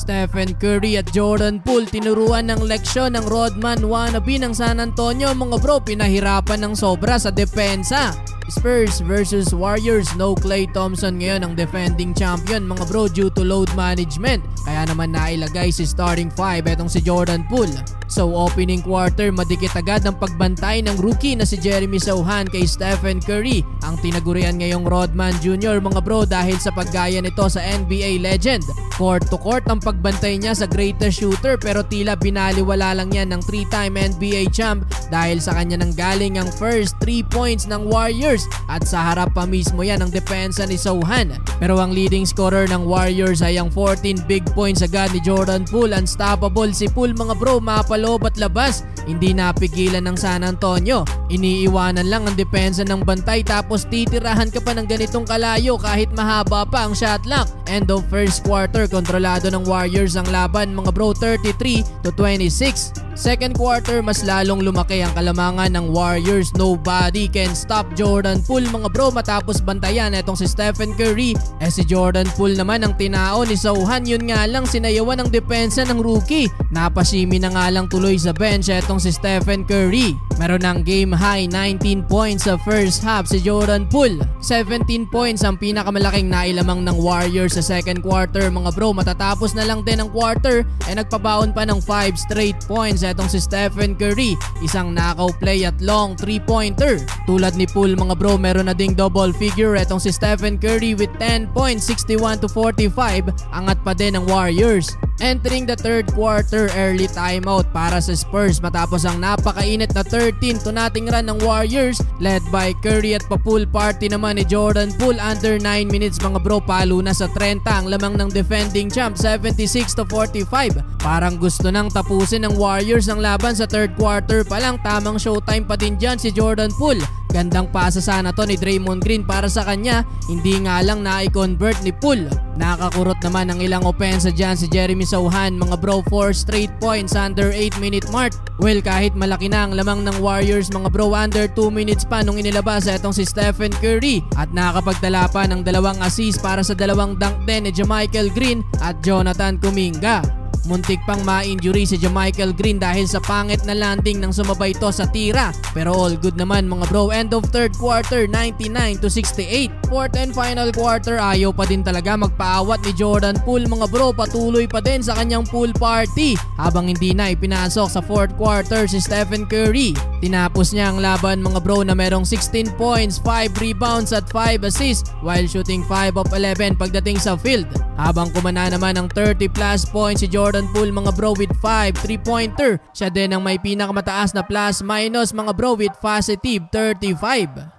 Stephen Curry at Jordan Poole tinuruan ng leksyon ng Rodman wannabe ng San Antonio mga bro, pinahirapan ng sobra sa depensa. Spurs versus Warriors, no Klay Thompson ngayon ang defending champion mga bro due to load management. Kaya naman nailagay si starting 5 etong si Jordan Poole. So opening quarter madikit agad ang pagbantay ng rookie na si Jeremy Sochan kay Stephen Curry. Ang tinagurian ngayong Rodman Jr. mga bro dahil sa paggaya nito sa NBA legend. Court to court ang pagbantay niya sa greatest shooter pero tila binaliwala lang yan ng 3-time NBA champ dahil sa kanya nang galing ang first 3 points ng Warriors at sa harap pa mismo yan ang depensa ni Sochan. Pero ang leading scorer ng Warriors ay ang 14 big points agad ni Jordan Poole. Unstoppable si Poole mga bro, mapaloob at labas. Hindi napigilan ng San Antonio. Iniiwanan lang ang depensa ng bantay tapos titirahan ka pa ng ganitong kalayo kahit mahaba pa ang shot clock. End of first quarter, kontrolado ng Warriors ang laban mga bro, 33-26. Second quarter, mas lalong lumaki ang kalamangan ng Warriors. Nobody can stop Jordan Poole mga bro matapos bantayan etong si Stephen Curry. Si Jordan Poole naman ang tinao ni Sochan, yun nga lang sinayawan ng depensa ng rookie. Napasimi na nga lang tuloy sa bench etong si Stephen Curry. Meron ng game high 19 points sa first half si Jordan Poole. 17 points ang pinakamalaking nailamang ng Warriors sa second quarter mga bro. Matatapos na lang din ang quarter nagpabaon pa ng 5 straight points etong si Stephen Curry. Isang knockout play at long 3-pointer. Tulad ni Poole mga bro, meron na ding double figure etong si Stephen Curry with 10 points, 61-45. Angat pa din ng Warriors. Entering the third quarter, early timeout para sa Spurs matapos ang napakainit na 13-0 run ng Warriors led by Curry at pa-pool party naman ni Jordan Poole. Under 9 minutes mga bro, palo na sa 30 ang lamang ng defending champ, 76-45. Parang gusto nang tapusin ng Warriors ang laban sa third quarter pa lang. Tamang showtime pa din dyan si Jordan Poole. Gandang pasa sana to ni Draymond Green para sa kanya, hindi nga lang na-convert ni Poole. Nakakurot naman ang ilang opensa dyan si Jeremy Sochan mga bro, 4 straight points under 8-minute mark. Well, kahit malaki na ang lamang ng Warriors mga bro, under 2 minutes pa nung inilabas etong si Stephen Curry at nakapagtala pa ng 2 assist para sa 2 dunk din ni JaMychal Green at Jonathan Kuminga. Muntik pang ma-injury si JaMychal Green dahil sa pangit na landing nang sumabay to sa tira. Pero all good naman mga bro. End of third quarter, 99-68. Fourth and final quarter, ayaw pa din talaga magpaawat ni Jordan Poole mga bro. Patuloy pa din sa kanyang pool party habang hindi na ipinasok sa fourth quarter si Stephen Curry. Tinapos niya ang laban mga bro na merong 16 points, 5 rebounds at 5 assists while shooting 5 of 11 pagdating sa field. Habang kumana naman ng 30 plus points si Jordan Poole mga bro with 5 3-pointer. Siya din ang may pinakamataas na plus minus mga bro with positive 35.